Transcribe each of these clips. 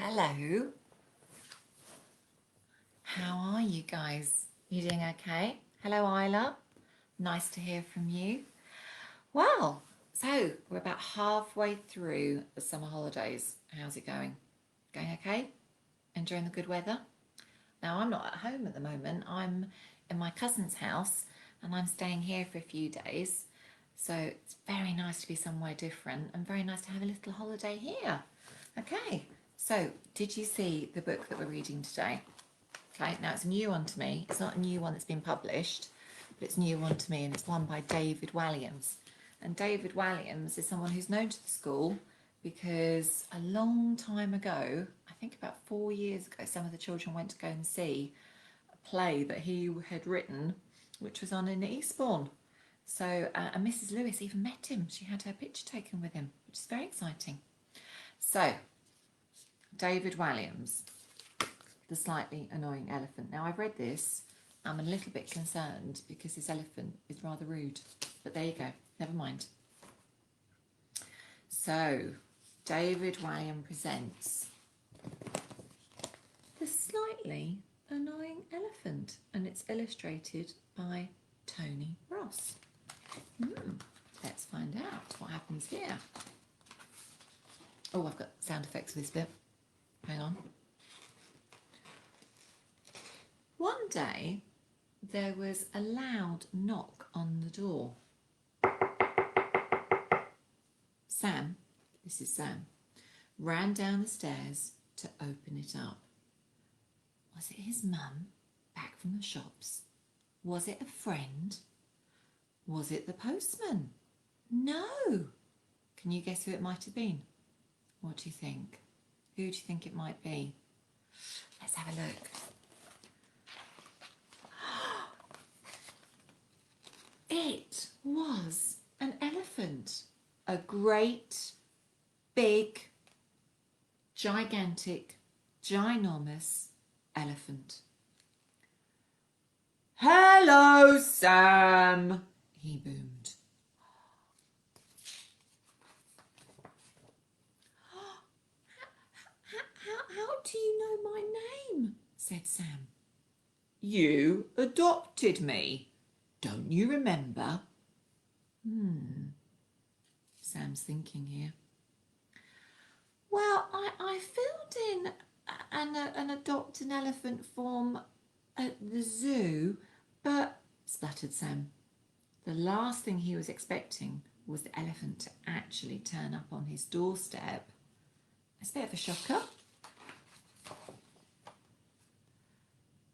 Hello. How are you guys? You doing okay? Hello, Isla. Nice to hear from you. Well, so we're about halfway through the summer holidays. How's it going? Going okay? Enjoying the good weather? Now, I'm not at home at the moment. I'm in my cousin's house and I'm staying here for a few days. So it's very nice to be somewhere different and very nice to have a little holiday here. Okay, so did you see the book that we're reading today? Okay, now it's a new one to me. It's not a new one that's been published, but it's a new one to me, and it's one by David Walliams. And David Walliams is someone who's known to the school because a long time ago, I think about 4 years ago, some of the children went to go and see a play that he had written, which was on in Eastbourne. So, and Mrs. Lewis even met him. She had her picture taken with him, which is very exciting. So, David Walliams, The Slightly Annoying Elephant. Now, I've read this. I'm a little bit concerned because this elephant is rather rude. But there you go. Never mind. So, David Walliams presents The Slightly Annoying Elephant. And it's illustrated by Tony Ross. Let's find out what happens here. Oh, I've got sound effects for this bit. Hang on. One day, there was a loud knock on the door. Sam, this is Sam, ran down the stairs to open it up. Was it his mum, back from the shops? Was it a friend? Was it the postman? No. Can you guess who it might have been? What do you think? Who do you think it might be? Let's have a look. It was an elephant. A great, big, gigantic, ginormous elephant. "Hello, Sam," he boomed. How do you know my name?" said Sam. "You adopted me. Don't you remember?" Sam's thinking here. "Well, I filled in an adopt an elephant form at the zoo, but," spluttered Sam. The last thing he was expecting was the elephant to actually turn up on his doorstep. It's a bit of a shocker.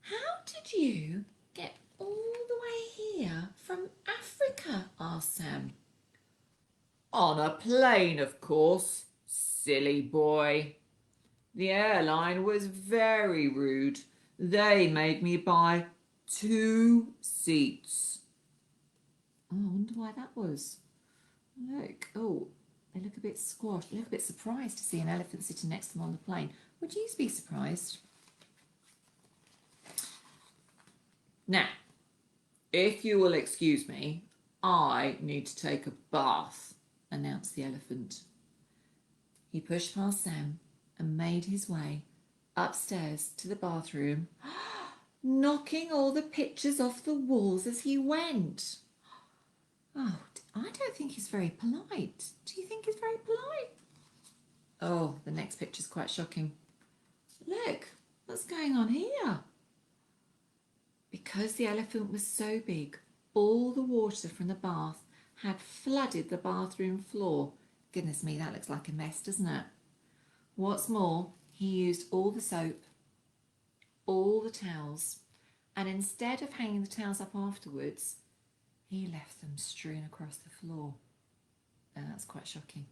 "How did you get all the way here from Africa?" asked Sam. "On a plane, of course, silly boy. The airline was very rude. They made me buy 2 seats." Oh, I wonder why that was. Look, oh, they look a bit squashed. They look a bit surprised to see an elephant sitting next to them on the plane. Would you be surprised? "Now, if you will excuse me, I need to take a bath," announced the elephant. He pushed past Sam and made his way upstairs to the bathroom, knocking all the pictures off the walls as he went. Oh, I don't think he's very polite. Do you think he's very polite? Oh, the next picture's quite shocking. Look, what's going on here? Because the elephant was so big, all the water from the bath had flooded the bathroom floor. Goodness me, that looks like a mess, doesn't it? What's more, he used all the soap, all the towels, and instead of hanging the towels up afterwards, he left them strewn across the floor. And that's quite shocking.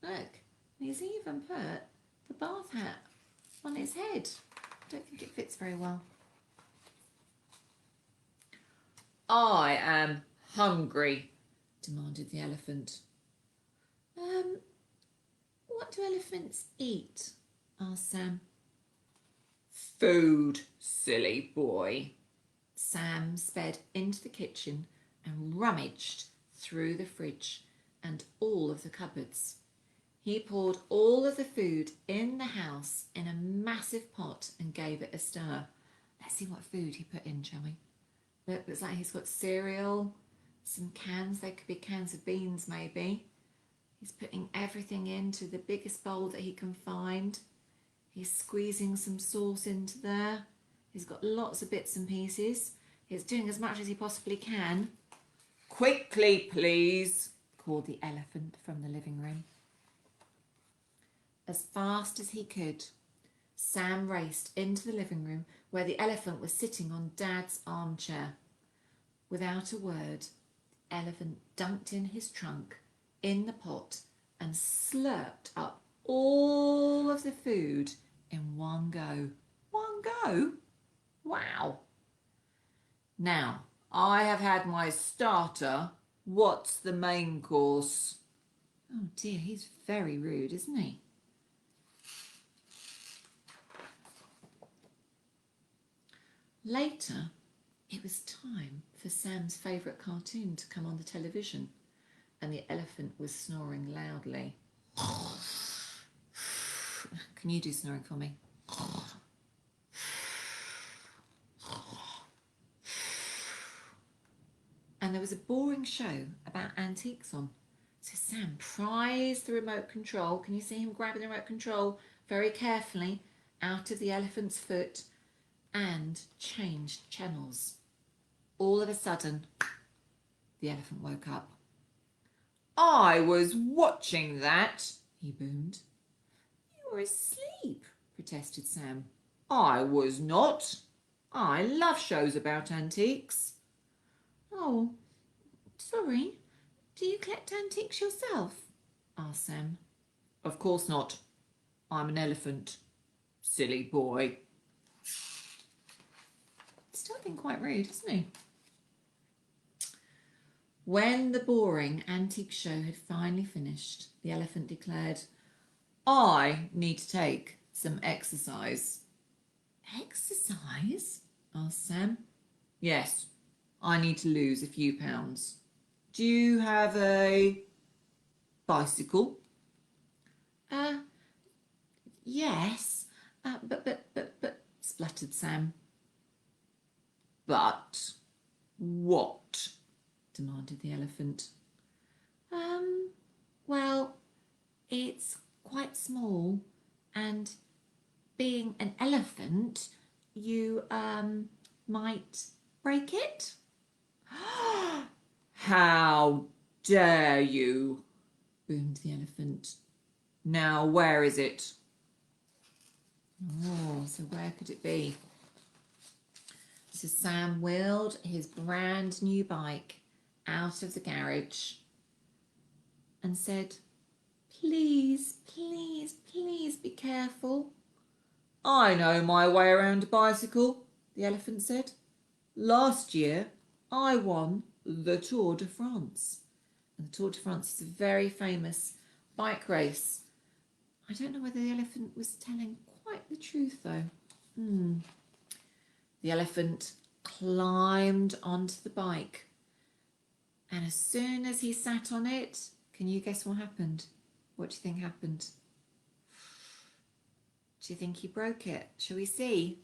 Look, he's even put the bath hat on his head. I don't think it fits very well. "I am hungry," demanded the elephant. What do elephants eat?" asked Sam. "Food, silly boy." Sam sped into the kitchen and rummaged through the fridge and all of the cupboards. He poured all of the food in the house in a massive pot and gave it a stir. Let's see what food he put in, shall we? Look, looks like he's got cereal, some cans. They could be cans of beans, maybe. He's putting everything into the biggest bowl that he can find. He's squeezing some sauce into there. He's got lots of bits and pieces. He's doing as much as he possibly can. Quickly, please, called the elephant from the living room. As fast as he could, Sam raced into the living room where the elephant was sitting on Dad's armchair. Without a word, the elephant dunked in his trunk in the pot and slurped up all of the food in one go. One go? Wow. Now, I have had my starter. What's the main course? Oh dear, he's very rude, isn't he? Later, it was time for Sam's favourite cartoon to come on the television, and the elephant was snoring loudly. Can you do snoring for me? And there was a boring show about antiques on. So Sam prized the remote control. Can you see him grabbing the remote control very carefully out of the elephant's foot and changed channels? All of a sudden, the elephant woke up. I was watching that, he boomed. You were asleep, protested Sam. I was not. I love shows about antiques. Oh, sorry. Do you collect antiques yourself? Asked Sam. Of course not. I'm an elephant. Silly boy. Still being quite rude, isn't he? When the boring antique show had finally finished, the elephant declared, I need to take some exercise. Exercise? Asked Sam. Yes, I need to lose a few pounds. Do you have a bicycle? Yes, but, spluttered Sam. But what? Demanded the elephant. Well, it's quite small, and being an elephant, you, might break it. How dare you? Boomed the elephant. Now, where is it? Oh, so where could it be? So Sam wheeled his brand new bike out of the garage and said, please, please, please be careful. I know my way around a bicycle, the elephant said. Last year, I won the Tour de France. And the Tour de France is a very famous bike race. I don't know whether the elephant was telling quite the truth, though. The elephant climbed onto the bike. And as soon as he sat on it, can you guess what happened? What do you think happened? Do you think he broke it? Shall we see?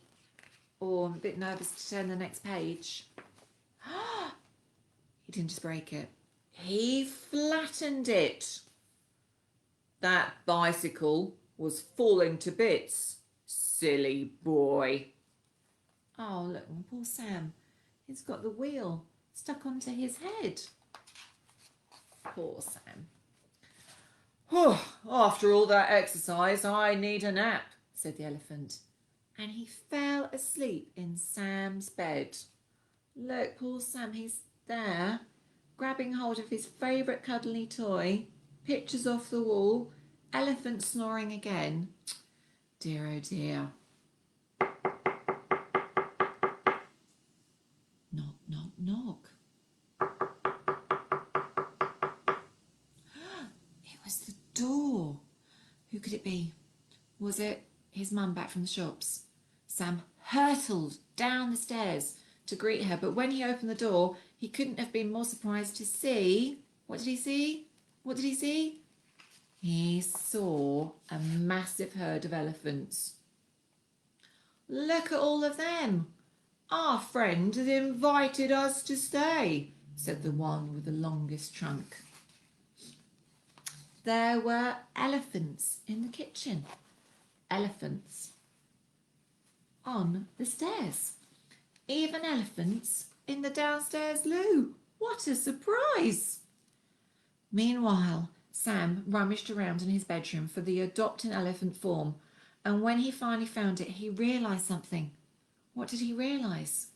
Or I'm a bit nervous to turn the next page. He didn't just break it. He flattened it. That bicycle was falling to bits. Silly boy. Oh, look, poor Sam. He's got the wheel stuck onto his head. Poor Sam. After all that exercise, I need a nap, said the elephant. And he fell asleep in Sam's bed. Look, poor Sam, he's there, grabbing hold of his favourite cuddly toy, pictures off the wall, elephant snoring again. Dear, oh dear. Knock, knock, knock. It was the door. Who could it be? Was it his mum back from the shops? Sam hurtled down the stairs to greet her, but when he opened the door, he couldn't have been more surprised to see... What did he see? What did he see? he saw a massive herd of elephants. "Look at all of them. Our friend has invited us to stay," said the one with the longest trunk. There were elephants in the kitchen, elephants on the stairs, even elephants in the downstairs loo. What a surprise! Meanwhile, Sam rummaged around in his bedroom for the adopt an elephant form, and when he finally found it, he realised something. What did he realise?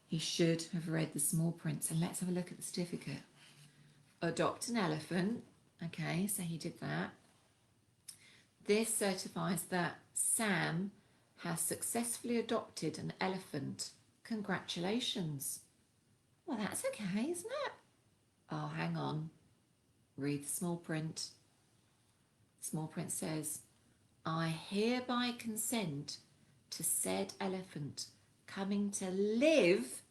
He should have read the small print, so let's have a look at the certificate. Adopt an elephant. Okay, so he did that. This certifies that Sam has successfully adopted an elephant. Congratulations. Well, that's okay, isn't it? Oh, hang on. Read the small print. Small print says, "I hereby consent to said elephant coming to live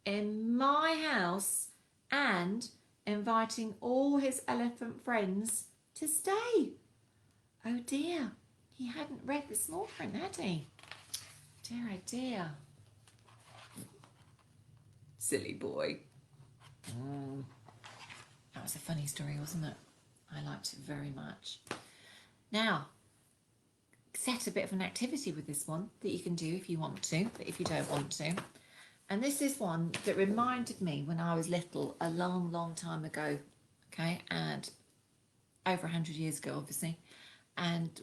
in my house and inviting all his elephant friends to stay." Oh dear, he hadn't read the small print, had he? Dear, oh dear. Silly boy. That was a funny story, wasn't it? I liked it very much. Now, set a bit of an activity with this one that you can do if you want to, but if you don't want to. And this is one that reminded me when I was little, a long, long time ago, okay, and over 100 years ago, obviously. And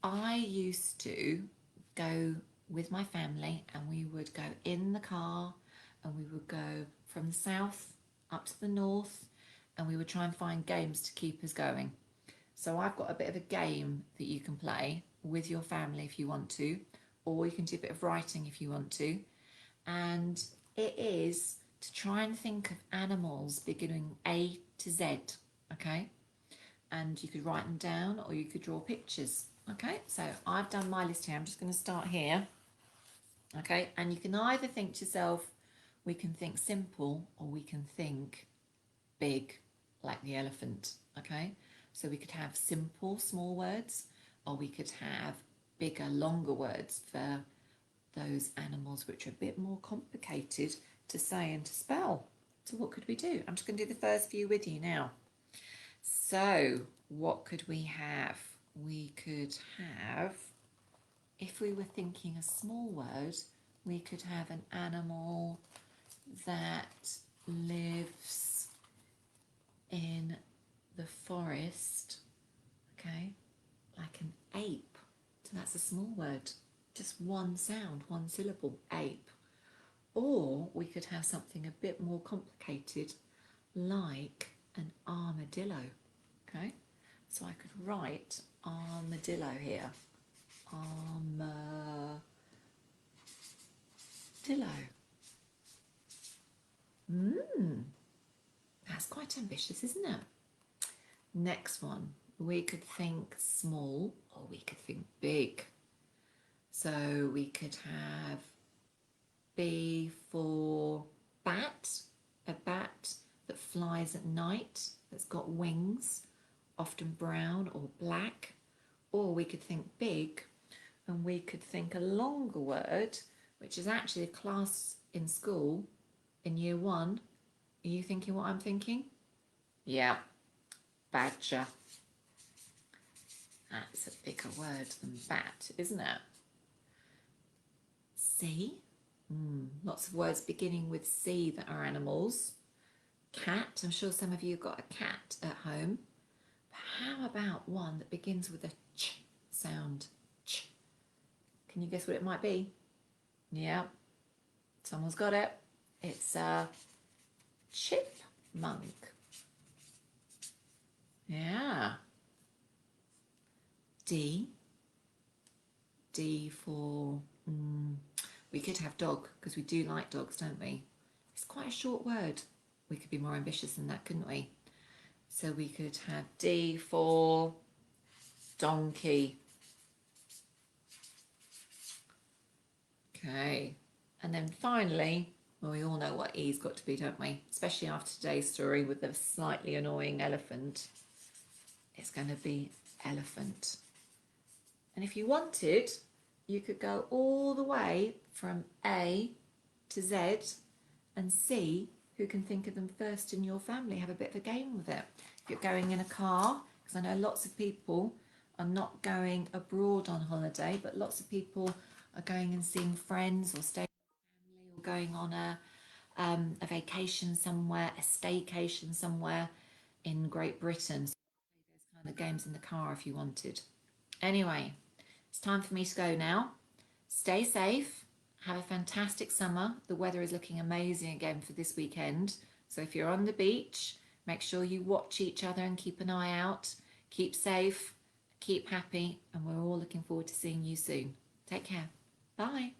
I used to go with my family and we would go in the car and we would go from the south up to the north and we would try and find games to keep us going. So I've got a bit of a game that you can play with your family if you want to, or you can do a bit of writing if you want to. And it is to try and think of animals beginning A to Z, okay? And you could write them down or you could draw pictures, okay? So I've done my list here. I'm just going to start here, okay? And you can either think to yourself, we can think simple or we can think big, like the elephant, okay? So we could have simple, small words, or we could have bigger, longer words for those animals which are a bit more complicated to say and to spell. So what could we do? I'm just going to do the first few with you now. So what could we have? We could have, if we were thinking a small word, we could have an animal that lives in the forest, okay, like an ape. So that's a small word, just one sound, one syllable, ape. Or we could have something a bit more complicated, like an armadillo, okay? So I could write armadillo here. Armadillo. That's quite ambitious, isn't it? Next one, we could think small or we could think big. So we could have B for bat, a bat that flies at night, that's got wings, often brown or black. Or we could think big and we could think a longer word, which is actually a class in school in year 1. Are you thinking what I'm thinking? Yeah, badger. That's a bigger word than bat, isn't it? C. Lots of words beginning with C that are animals. Cat. I'm sure some of you have got a cat at home. But how about one that begins with a ch sound? Ch. Can you guess what it might be? Yeah, someone's got it. It's a chipmunk. Yeah. D. D for, we could have dog, because we do like dogs, don't we? It's quite a short word. We could be more ambitious than that, couldn't we? So we could have D for donkey. Okay. And then finally, well, we all know what E's got to be, don't we? Especially after today's story with the slightly annoying elephant. It's going to be elephant. And if you wanted, you could go all the way from A to Z and see who can think of them first in your family. Have a bit of a game with it. If you're going in a car, because I know lots of people are not going abroad on holiday, but lots of people are going and seeing friends or staying with family or going on a vacation somewhere, a staycation somewhere in Great Britain. So those kind of games in the car if you wanted. Anyway, it's time for me to go now. Stay safe. Have a fantastic summer. The weather is looking amazing again for this weekend. So if you're on the beach, make sure you watch each other and keep an eye out. Keep safe, keep happy, and we're all looking forward to seeing you soon. Take care. Bye.